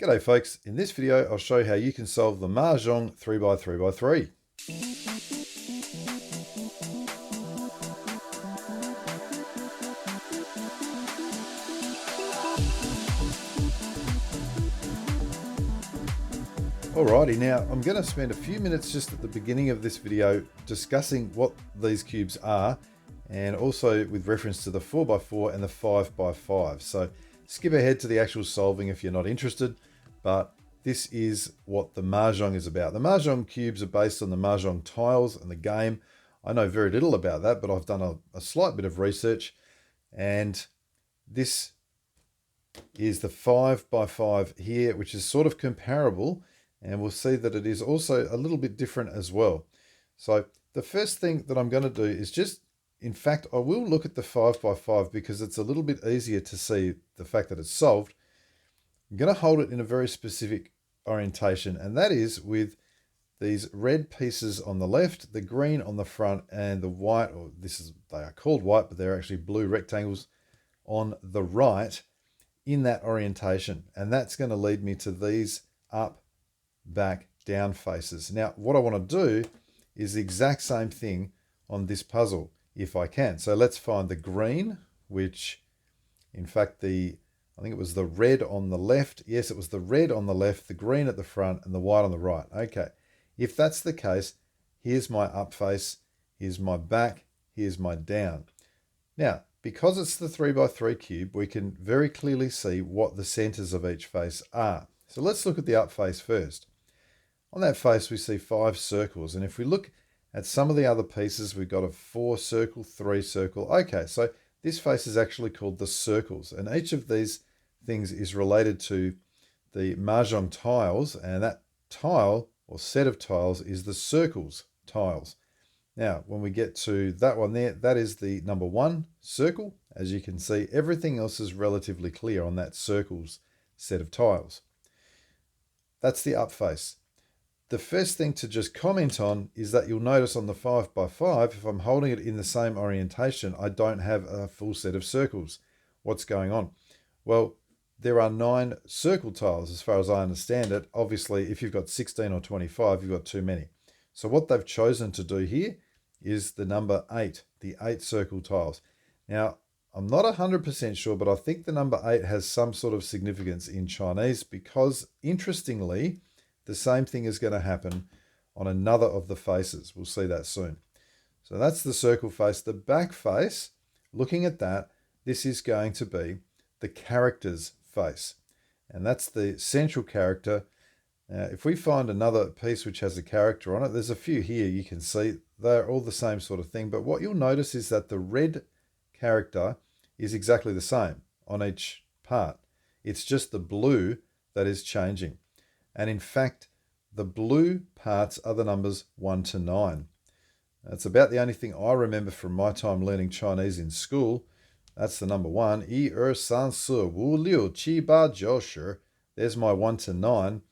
G'day folks, in this video I'll show you how you can solve the Mahjong 3x3x3. Alrighty, now I'm going to spend a few minutes just at the beginning of this video discussing what these cubes are, and also with reference to the 4x4 and the 5x5. So skip ahead to the actual solving if you're not interested, but this is what the Mahjong is about. The Mahjong cubes are based on the Mahjong tiles and the game. I know very little about that, but I've done a slight bit of research, and this is the 5x5 here, which is sort of comparable, and we'll see that it is also a little bit different as well. So the first thing that I'm going to do is in fact, I will look at the 5x5 because it's a little bit easier to see the fact that it's solved. I'm going to hold it in a very specific orientation, and that is with these red pieces on the left, the green on the front, and the white, they are called white, but they're actually blue rectangles on the right in that orientation. And that's going to lead me to these up, back, down faces. Now, what I want to do is the exact same thing on this puzzle, if I can. So let's find the green, which in fact I think it was the red on the left. Yes, it was the red on the left, the green at the front, and the white on the right. Okay, if that's the case, here's my up face, here's my back, here's my down. Now, because it's the 3x3 cube, we can very clearly see what the centers of each face are. So let's look at the up face first. On that face, we see 5 circles. And if we look at some of the other pieces, we've got a 4 circle, 3 circle. Okay, so this face is actually called the circles. And each of these things is related to the Mahjong tiles. And that tile or set of tiles is the circles tiles. Now, when we get to that one there, that is the number 1 circle. As you can see, everything else is relatively clear on that circles set of tiles. That's the up face. The first thing to just comment on is that you'll notice on the 5x5, if I'm holding it in the same orientation, I don't have a full set of circles. What's going on? Well, there are 9 circle tiles as far as I understand it. Obviously, if you've got 16 or 25, you've got too many. So what they've chosen to do here is the number 8, the 8 circle tiles. Now, I'm not 100% sure, but I think the number 8 has some sort of significance in Chinese because, interestingly, the same thing is going to happen on another of the faces. We'll see that soon. So that's the circle face. The back face, looking at that, this is going to be the character's face. And that's the central character. If we find another piece which has a character on it, there's a few here you can see. They're all the same sort of thing. But what you'll notice is that the red character is exactly the same on each part. It's just the blue that is changing. And in fact, the blue parts are the numbers 1 to 9. That's about the only thing I remember from my time learning Chinese in school. That's the number 1. 1, 2, 3, 4, 5, 6, 7, 8, 9, 10. There's my 1 to 9.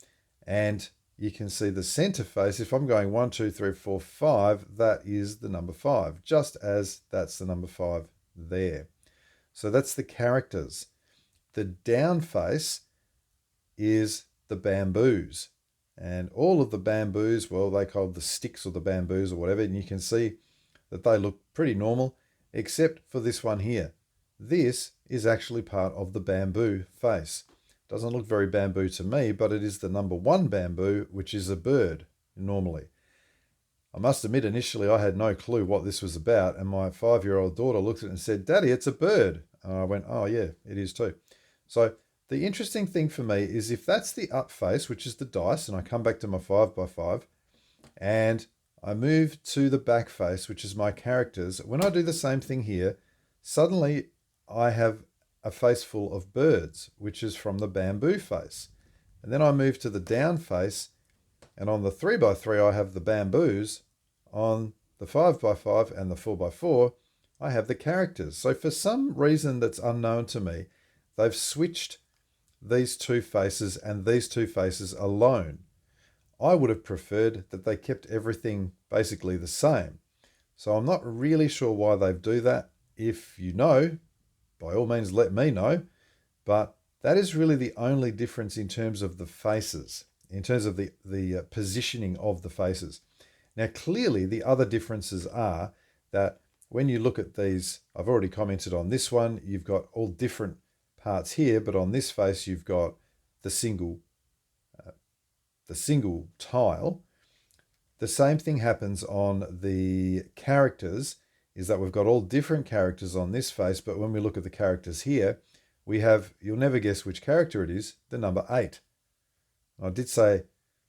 And you can see the center face. If I'm going 1, 2, 3, 4, 5, that is the number 5, just as that's the number 5 there. So that's the characters. The down face is the bamboos. And all of the bamboos, well, they called the sticks or the bamboos or whatever, and you can see that they look pretty normal, except for this one here. This is actually part of the bamboo face. Doesn't look very bamboo to me, but it is the number 1 bamboo, which is a bird, normally. I must admit, initially I had no clue what this was about, and my 5-year-old daughter looked at it and said, "Daddy, it's a bird." And I went, "Oh yeah, it is too." So the interesting thing for me is if that's the up face, which is the dice, and I come back to my 5x5, and I move to the back face, which is my characters, when I do the same thing here, suddenly I have a face full of birds, which is from the bamboo face. And then I move to the down face, and on the 3x3 I have the bamboos. On the 5x5 and the 4x4, I have the characters. So for some reason that's unknown to me, they've switched these 2 faces and these 2 faces alone. I would have preferred that they kept everything basically the same. So I'm not really sure why they do that. If you know, by all means let me know. But That is really the only difference in terms of the faces, in terms of the positioning of the faces. Now, clearly, the other differences are that when you look at these, I've already commented on this one, you've got all different parts here, but on this face, you've got the single tile. The same thing happens on the characters, is that we've got all different characters on this face, but when we look at the characters here, we have, you'll never guess which character it is, the number 8. I did say,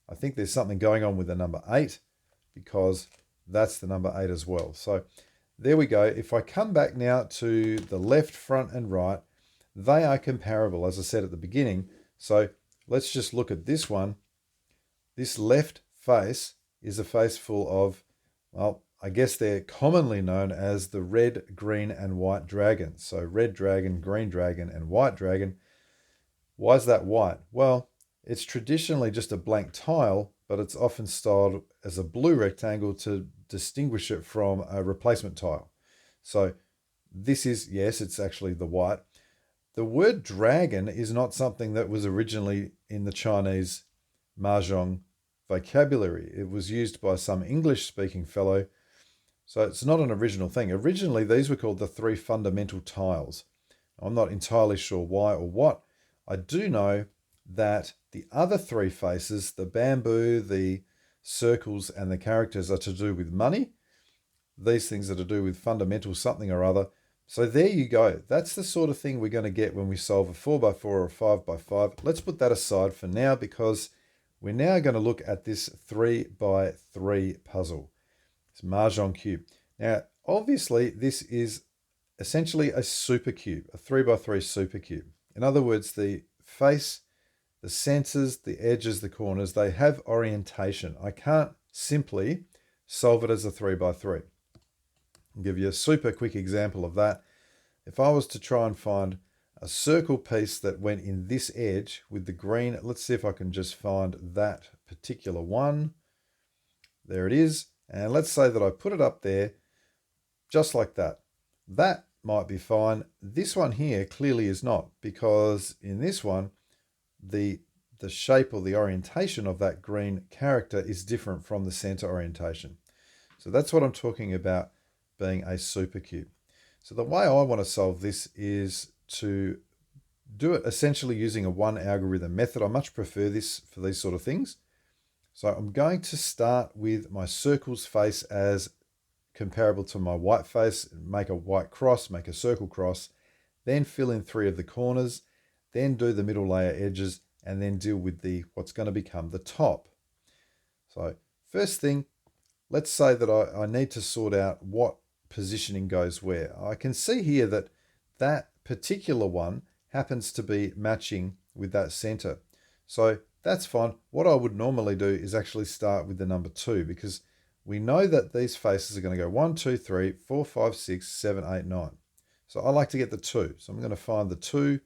I think there's something going on with the number 8 because that's the number 8 as well. So there we go. If I come back now to the left, front, and right, they are comparable, as I said at the beginning. So let's just look at this one. This left face is a face full of, well, I guess they're commonly known as the red, green, and white dragons. So red dragon, green dragon, and white dragon. Why is that white? Well, it's traditionally just a blank tile, but it's often styled as a blue rectangle to distinguish it from a replacement tile. So this is, yes, it's actually the white. The word dragon is not something that was originally in the Chinese Mahjong vocabulary. It was used by some English-speaking fellow, so it's not an original thing. Originally, these were called the 3 fundamental tiles. I'm not entirely sure why or what. I do know that the other 3 faces, the bamboo, the circles, and the characters, are to do with money. These things are to do with fundamental something or other. So there you go. That's the sort of thing we're going to get when we solve a 4x4 or a 5x5. Let's put that aside for now because we're now going to look at this 3x3 puzzle. It's Mahjong cube. Now, obviously, this is essentially a super cube, a 3x3 super cube. In other words, the face, the centers, the edges, the corners, they have orientation. I can't simply solve it as a 3x3. I'll give you a super quick example of that. If I was to try and find a circle piece that went in this edge with the green, let's see if I can just find that particular one. There it is. And let's say that I put it up there just like that. That might be fine. This one here clearly is not, because in this one, the shape or the orientation of that green character is different from the center orientation. So that's what I'm talking about being a supercube. So the way I want to solve this is to do it essentially using a 1 algorithm method. I much prefer this for these sort of things. So I'm going to start with my circles face as comparable to my white face, make a white cross, make a circle cross, then fill in 3 of the corners, then do the middle layer edges, and then deal with what's going to become the top. So first thing, let's say that I need to sort out what positioning goes where. I can see here that that particular one happens to be matching with that center. So that's fine. What I would normally do is actually start with the number 2, because we know that these faces are going to go 1, 2, 3, 4, 5, 6, 7, 8, 9. So I like to get the 2. So I'm going to find the 2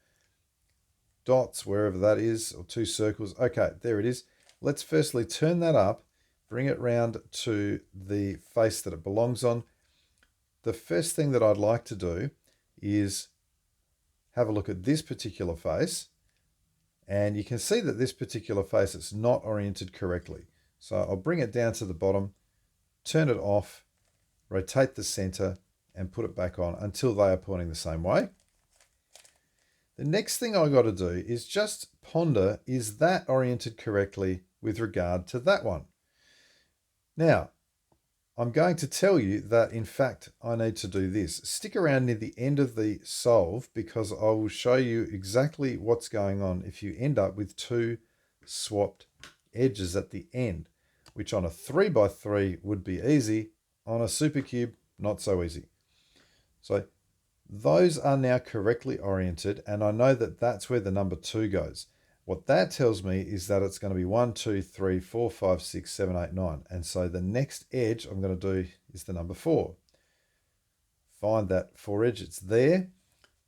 dots, wherever that is, or 2 circles. Okay, there it is. Let's firstly turn that up, bring it round to the face that it belongs on. The first thing that I'd like to do is have a look at this particular face. And you can see that this particular face, it's not oriented correctly. So I'll bring it down to the bottom, turn it off, rotate the center, and put it back on until they are pointing the same way. The next thing I've got to do is just ponder, is that oriented correctly with regard to that one? Now, I'm going to tell you that, in fact, I need to do this. Stick around near the end of the solve, because I will show you exactly what's going on if you end up with 2 swapped edges at the end, which on a 3x3 would be easy. On a supercube, not so easy. So those are now correctly oriented, and I know that that's where the number 2 goes. What that tells me is that it's going to be 1, 2, 3, 4, 5, 6, 7, 8, 9. And so the next edge I'm going to do is the number 4. Find that 4 edge, it's there.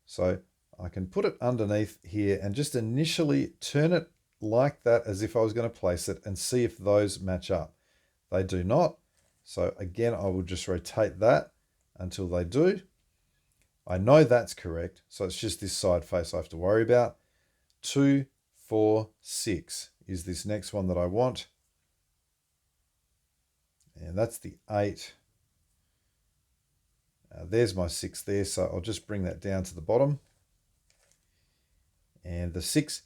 So I can put it underneath here and just initially turn it like that as if I was going to place it and see if those match up. They do not. So again, I will just rotate that until they do. I know that's correct. So it's just this side face I have to worry about. 2, 4, 6 is this next one that I want. And that's the 8. There's my 6 there, so I'll just bring that down to the bottom. And the 6,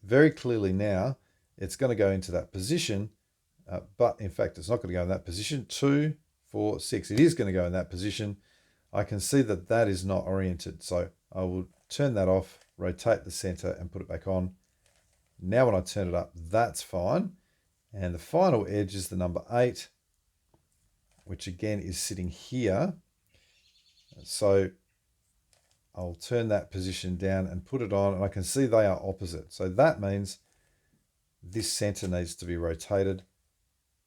very clearly now, it's going to go into that position, but in fact, it's not going to go in that position. 2, 4, 6. It is going to go in that position. I can see that that is not oriented, so I will turn that off, rotate the center, and put it back on. Now when I turn it up, that's fine. And the final edge is the number 8, which again is sitting here. So I'll turn that position down and put it on, and I can see they are opposite. So that means this center needs to be rotated.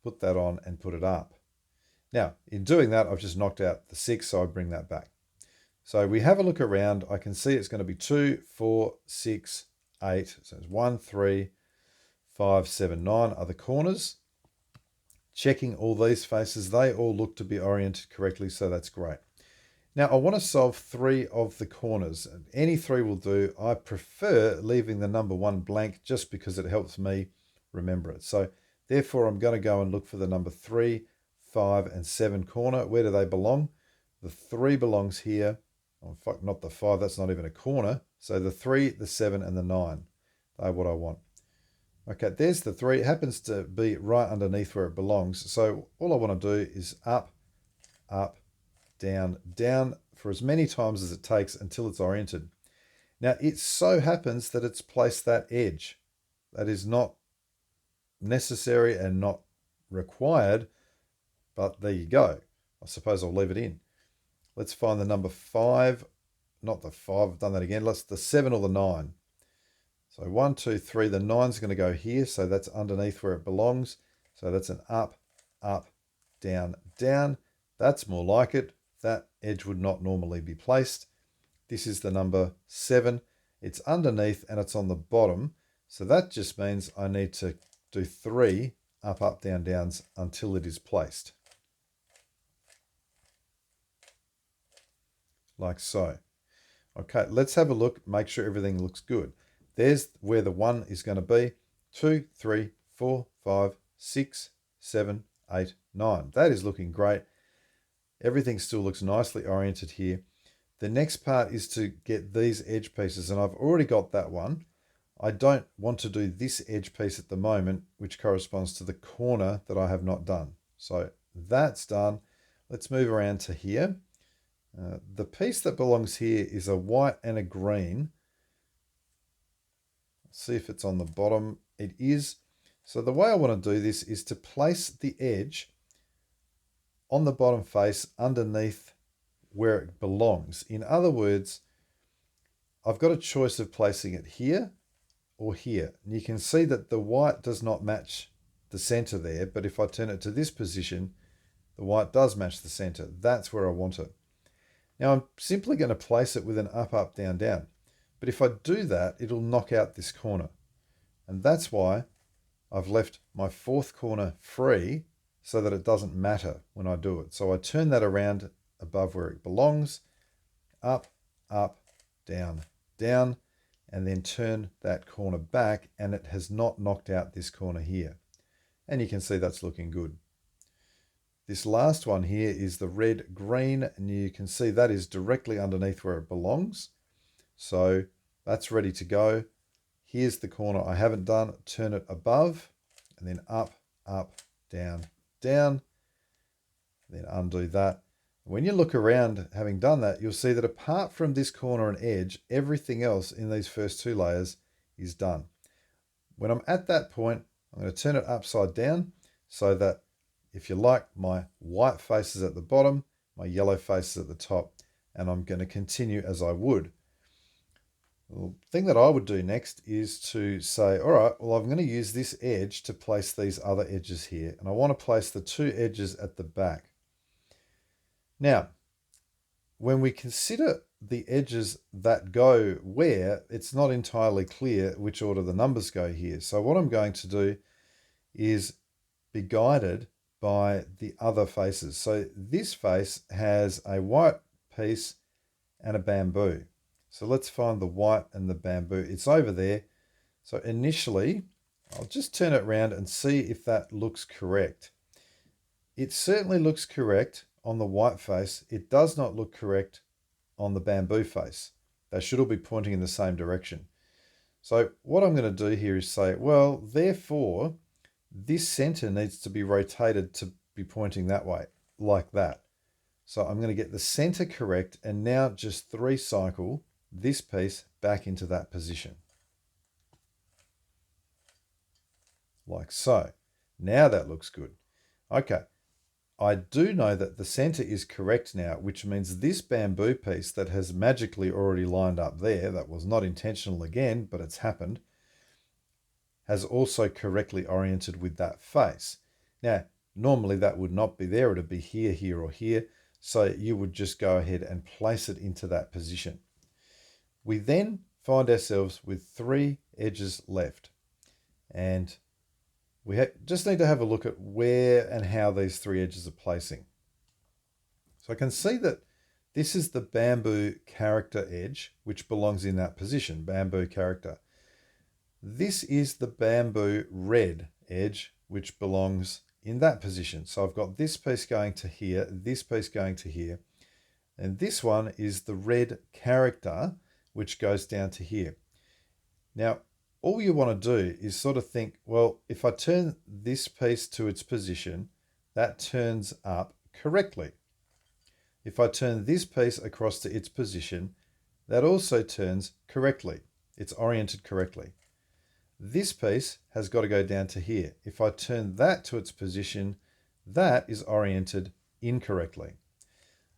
Put that on and put it up. Now, in doing that, I've just knocked out the 6, so I bring that back. So we have a look around. I can see it's going to be 2, 4, 6, 8. So it's 1, 3, 5, 7, 9 are the corners. Checking all these faces, they all look to be oriented correctly, so that's great. Now, I want to solve 3 of the corners. Any 3 will do. I prefer leaving the number 1 blank just because it helps me remember it. So therefore, I'm going to go and look for the number 3, 5, and 7 corner. Where do they belong? The 3 belongs here. Oh, fuck, not the 5. That's not even a corner. So the 3, the 7, and the 9 are what I want. Okay, there's the 3. It happens to be right underneath where it belongs. So all I want to do is up, up, down, down for as many times as it takes until it's oriented. Now, it so happens that it's placed that edge. That is not necessary and not required, but there you go. I suppose I'll leave it in. Let's find the number 5. Not the 5, I've done that again. Let's the 7 or the 9. So 1, 2, 3, the 9's going to go here, so that's underneath where it belongs. So that's an up, up, down, down. That's more like it. That edge would not normally be placed. This is the number 7. It's underneath and it's on the bottom. So that just means I need to do 3 up, up, down, downs until it is placed. Like so. Okay, let's have a look, make sure everything looks good. There's where the 1 is going to be. 2, 3, 4, 5, 6, 7, 8, 9. That is looking great. Everything still looks nicely oriented here. The next part is to get these edge pieces, and I've already got that one. I don't want to do this edge piece at the moment, which corresponds to the corner that I have not done. So that's done. Let's move around to here. The piece that belongs here is a white and a green. See if it's on the bottom. It is. So the way I want to do this is to place the edge on the bottom face underneath where it belongs. In other words, I've got a choice of placing it here or here. And you can see that the white does not match the center there, but if I turn it to this position, the white does match the center. That's where I want it. Now I'm simply going to place it with an up, up, down, down. But if I do that, it'll knock out this corner. And that's why I've left my 4th corner free so that it doesn't matter when I do it. So I turn that around above where it belongs, up, up, down, down, and then turn that corner back, and it has not knocked out this corner here. And you can see that's looking good. This last one here is the red green, and you can see that is directly underneath where it belongs. So that's ready to go. Here's the corner I haven't done. Turn it above and then up, up, down, down. Then undo that. When you look around having done that, you'll see that apart from this corner and edge, everything else in these first 2 layers is done. When I'm at that point, I'm going to turn it upside down so that, if you like, my white face is at the bottom, my yellow face is at the top, and I'm going to continue as I would. The thing that I would do next is to say, all right, well, I'm going to use this edge to place these other edges here. And I want to place the 2 edges at the back. Now, when we consider the edges that go where, it's not entirely clear which order the numbers go here. So what I'm going to do is be guided by the other faces. So this face has a white piece and a bamboo. So let's find the white and the bamboo. It's over there. So initially, I'll just turn it around and see if that looks correct. It certainly looks correct on the white face. It does not look correct on the bamboo face. They should all be pointing in the same direction. So what I'm going to do here is say, well, therefore, this center needs to be rotated to be pointing that way, like that. So I'm going to get the center correct and now just 3-cycle this piece back into that position. Like so. Now that looks good. Okay. I do know that the center is correct now, which means this bamboo piece that has magically already lined up there, that was not intentional again, but it's happened, has also correctly oriented with that face. Now, normally that would not be there. It would be here, here, or here. So you would just go ahead and place it into that position. We then find ourselves with 3 edges left. And we just need to have a look at where and how these 3 edges are placing. So I can see that this is the bamboo character edge, which belongs in that position, bamboo character. This is the bamboo red edge, which belongs in that position. So I've got this piece going to here, this piece going to here, and this one is the red character, which goes down to here. Now, all you want to do is sort of think, well, if I turn this piece to its position, that turns up correctly. If I turn this piece across to its position, that also turns correctly. It's oriented correctly. This piece has got to go down to here. If I turn that to its position, that is oriented incorrectly.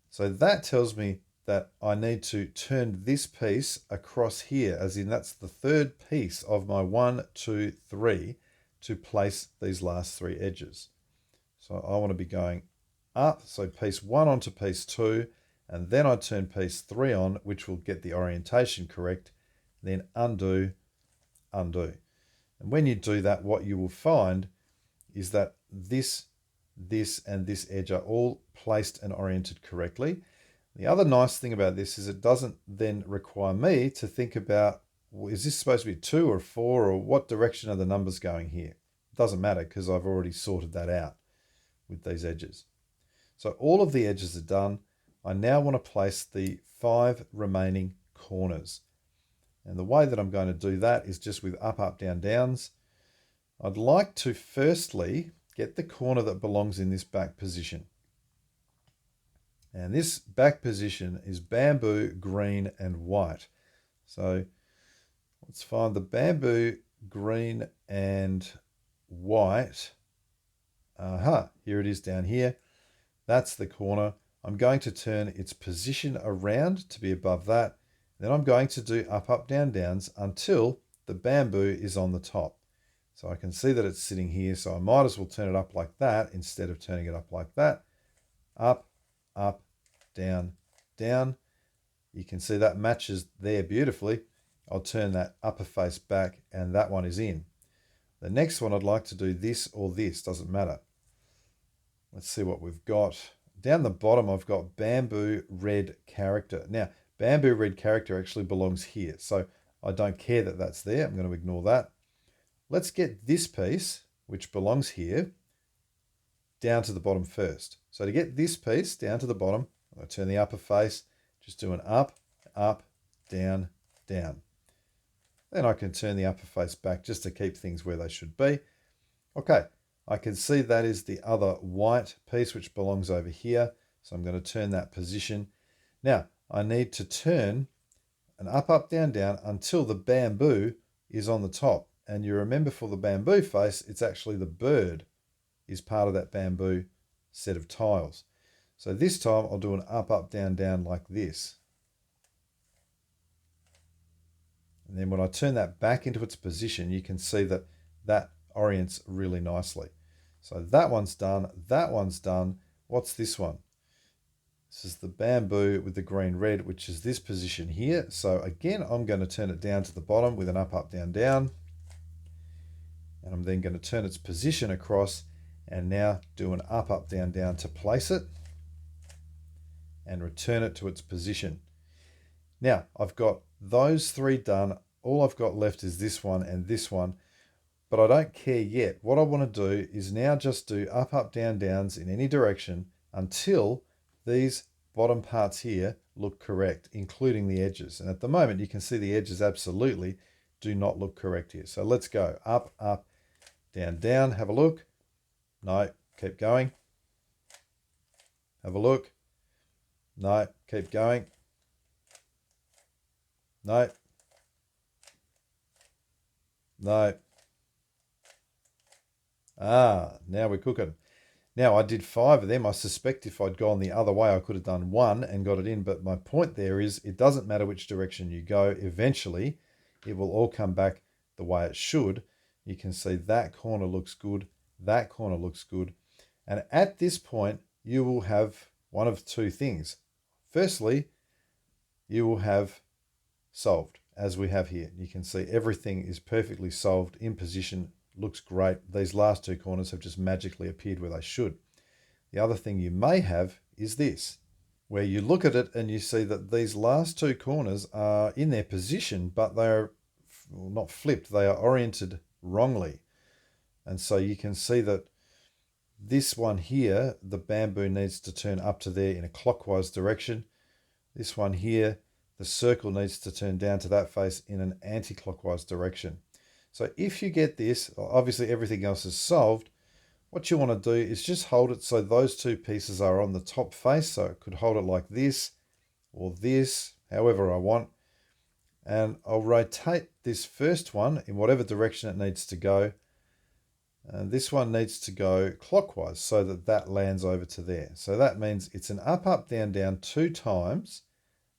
So that tells me that I need to turn this piece across here, as in that's the 3rd piece of my 1, 2, 3 to place these last 3 edges. So I want to be going up, so piece 1 onto piece 2, and then I turn piece 3 on, which will get the orientation correct, then undo, undo. And when you do that, what you will find is that this, and this edge are all placed and oriented correctly. The other nice thing about this is it doesn't then require me to think about, well, is this supposed to be 2 or 4 or what direction are the numbers going here? It doesn't matter because I've already sorted that out with these edges. So all of the edges are done. I now want to place the 5 remaining corners. And the way that I'm going to do that is just with up, up, down, downs. I'd like to firstly get the corner that belongs in this back position. And this back position is bamboo, green, and white. So let's find the bamboo, green, and white. Here it is down here. That's the corner. I'm going to turn its position around to be above that. Then I'm going to do up, up, down, downs until the bamboo is on the top. So I can see that it's sitting here, so I might as well turn it up like that instead of turning it up like that. Up, up, down, down. You can see that matches there beautifully. I'll turn that upper face back and that one is in. The next one I'd like to do this or this, doesn't matter. Let's see what we've got. Down the bottom I've got bamboo red character. Now, bamboo red character actually belongs here, so I don't care that that's there. I'm going to ignore that. Let's get this piece, which belongs here, down to the bottom first. So to get this piece down to the bottom, I'm going to turn the upper face, just do an up, up, down, down. Then I can turn the upper face back just to keep things where they should be. Okay, I can see that is the other white piece which belongs over here. So I'm going to turn that position. Now, I need to turn an up, up, down, down until the bamboo is on the top. And you remember for the bamboo face, it's actually the bird is part of that bamboo set of tiles. So this time I'll do an up, up, down, down like this. And then when I turn that back into its position, you can see that that orients really nicely. So that one's done, that one's done. What's this one? This is the bamboo with the green red, which is this position here. So again, I'm going to turn it down to the bottom with an up, up, down, down. And I'm then going to turn its position across and now do an up, up, down, down to place it and return it to its position. Now I've got those 3 done all I've got left is this one and this one, but I don't care yet. What I want to do is now just do up, up, down, downs in any direction until these bottom parts here look correct, including the edges. And at the moment, you can see the edges absolutely do not look correct here. So let's go up, up, down, down. Have a look. No, keep going. Have a look. No, keep going. No. No. Ah, now we're cooking. Now, I did 5 of them. I suspect if I'd gone the other way, I could have done 1 and got it in. But my point there is it doesn't matter which direction you go. Eventually, it will all come back the way it should. You can see that corner looks good. That corner looks good. And at this point, you will have one of two things. Firstly, you will have solved, as we have here. You can see everything is perfectly solved in position. Looks great. These last 2 corners have just magically appeared where they should. The other thing you may have is this, where you look at it and you see that these last 2 corners are in their position, but they are not flipped. They are oriented wrongly. And so you can see that this one here, the bamboo needs to turn up to there in a clockwise direction. This one here, the circle needs to turn down to that face in an anti-clockwise direction. So if you get this, obviously everything else is solved. What you want to do is just hold it so those 2 pieces are on the top face. So I could hold it like this or this, however I want. And I'll rotate this first one in whatever direction it needs to go. And this one needs to go clockwise so that that lands over to there. So that means it's an up, up, down, down 2 times,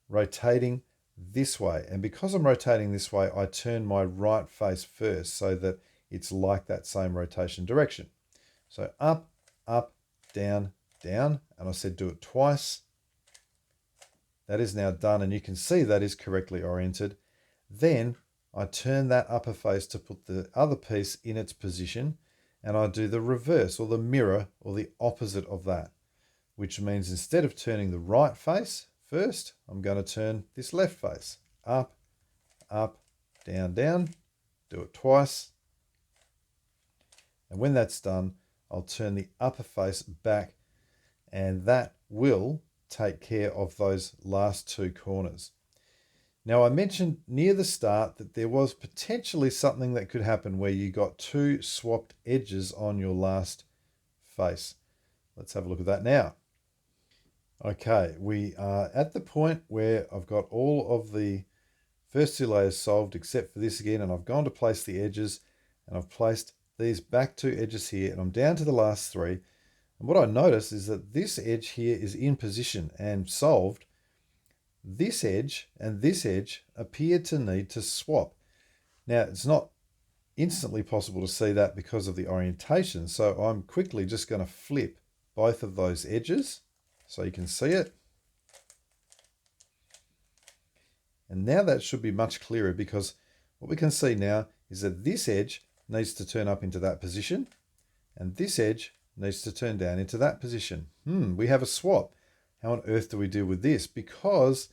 rotating this way. And because I'm rotating this way, I turn my right face first so that it's like that same rotation direction. So up, up, down, down. And I said do it twice. That is now done, and you can see that is correctly oriented. Then I turn that upper face to put the other piece in its position, and I do the reverse or the mirror or the opposite of that, which means instead of turning the right face first, I'm going to turn this left face. Up, up, down, down. Do it twice. And when that's done, I'll turn the upper face back, and that will take care of those last 2 corners. Now, I mentioned near the start that there was potentially something that could happen where you got 2 swapped edges on your last face. Let's have a look at that now. Okay, we are at the point where I've got all of the first 2 layers solved except for this again, and I've gone to place the edges, and I've placed these back 2 edges here, and I'm down to the last 3. And what I notice is that this edge here is in position and solved. This edge and this edge appear to need to swap. Now, it's not instantly possible to see that because of the orientation, so I'm quickly just going to flip both of those edges so you can see it. And now that should be much clearer, because what we can see now is that this edge needs to turn up into that position, and this edge needs to turn down into that position. We have a swap. How on earth do we deal with this? Because,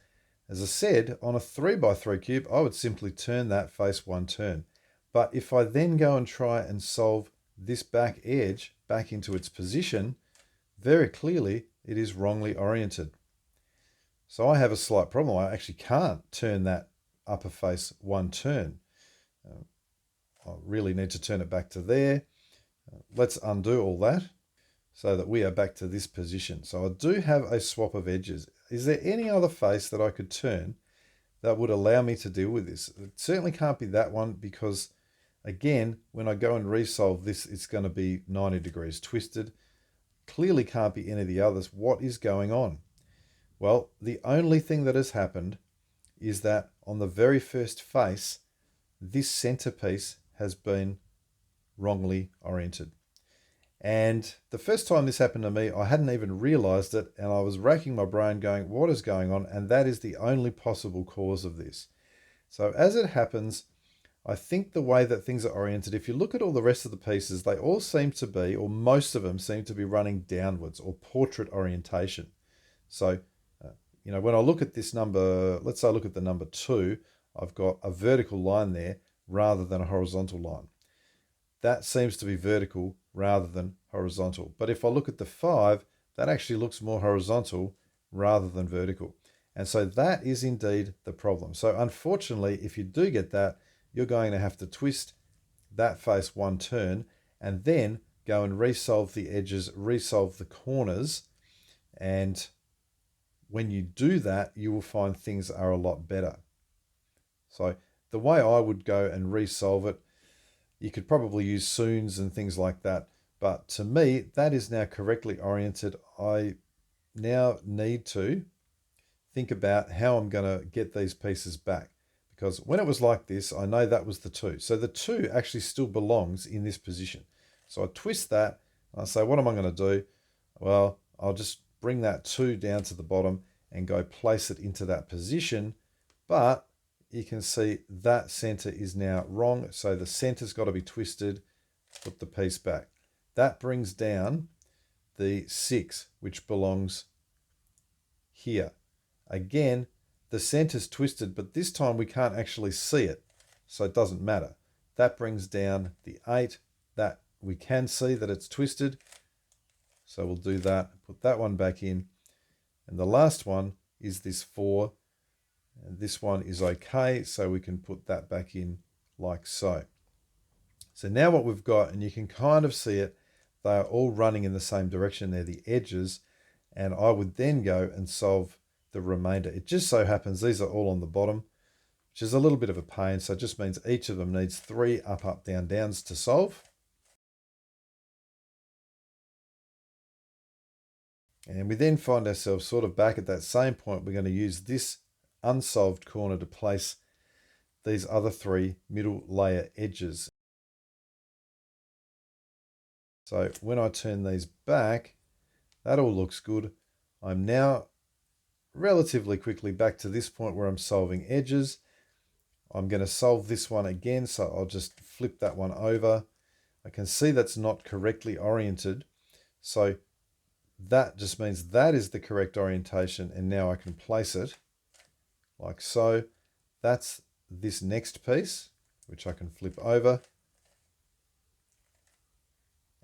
as I said, on a 3x3 cube, I would simply turn that face 1 turn. But if I then go and try and solve this back edge back into its position, very clearly it is wrongly oriented. So I have a slight problem. I actually can't turn that upper face 1 turn. I really need to turn it back to there. Let's undo all that so that we are back to this position. So I do have a swap of edges. Is there any other face that I could turn that would allow me to deal with this? It certainly can't be that one, because again, when I go and resolve this, it's going to be 90 degrees twisted. Clearly can't be any of the others. What is going on? Well, the only thing that has happened is that on the very first face, this centerpiece has been wrongly oriented. And the first time this happened to me, I hadn't even realized it, and I was racking my brain going, what is going on? And that is the only possible cause of this. So as it happens, I think the way that things are oriented, if you look at all the rest of the pieces, they all seem to be, or most of them seem to be running downwards, or portrait orientation. So, when I look at this number, let's say I look at the number 2, I've got a vertical line there rather than a horizontal line. That seems to be vertical rather than horizontal. But if I look at the 5, that actually looks more horizontal rather than vertical. And so that is indeed the problem. So unfortunately, if you do get that, you're going to have to twist that face one turn and then go and resolve the edges, resolve the corners. And when you do that, you will find things are a lot better. So the way I would go and resolve it, you could probably use sunes and things like that. But to me, that is now correctly oriented. I now need to think about how I'm going to get these pieces back. Because when it was like this, I know that was the 2. So the 2 actually still belongs in this position. So I twist that, and I say, what am I going to do? Well, I'll just bring that 2 down to the bottom and go place it into that position. But you can see that center is now wrong. So the center's got to be twisted, put the piece back. That brings down the 6, which belongs here. Again, the center's twisted, but this time we can't actually see it, so it doesn't matter. That brings down the 8. That we can see that it's twisted, so we'll do that, put that one back in. And the last one is this 4, and this one is okay, so we can put that back in like so. So now what we've got, and you can kind of see it, they are all running in the same direction. They're the edges, and I would then go and solve the remainder. It just so happens these are all on the bottom, which is a little bit of a pain. So it just means each of them needs 3 up, up, down, downs to solve. And we then find ourselves sort of back at that same point. We're going to use this unsolved corner to place these other 3 middle layer edges. So when I turn these back, that all looks good. I'm now relatively quickly back to this point where I'm solving edges. I'm going to solve this one again, so I'll just flip that one over. I can see that's not correctly oriented, so that just means that is the correct orientation, and now I can place it like so. That's this next piece, which I can flip over.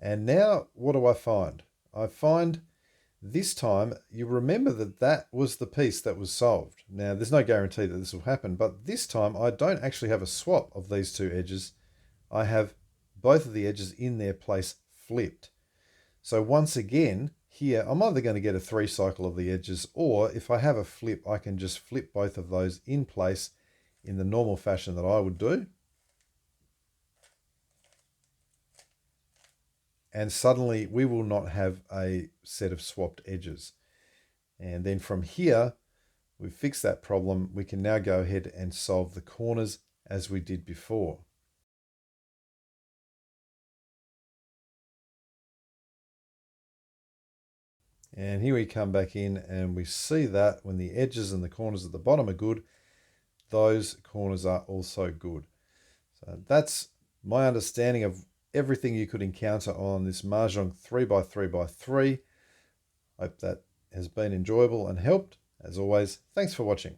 And now what do I find? I find this time, you remember that that was the piece that was solved. Now, there's no guarantee that this will happen, but this time I don't actually have a swap of these 2 edges. I have both of the edges in their place flipped. So once again, here, I'm either going to get a 3 cycle of the edges, or if I have a flip, I can just flip both of those in place in the normal fashion that I would do. And suddenly we will not have a set of swapped edges. And then from here, we've fixed that problem. We can now go ahead and solve the corners as we did before. And here we come back in and we see that when the edges and the corners at the bottom are good, those corners are also good. So that's my understanding of everything you could encounter on this Mahjong 3x3x3. Hope that has been enjoyable and helped. As always, thanks for watching.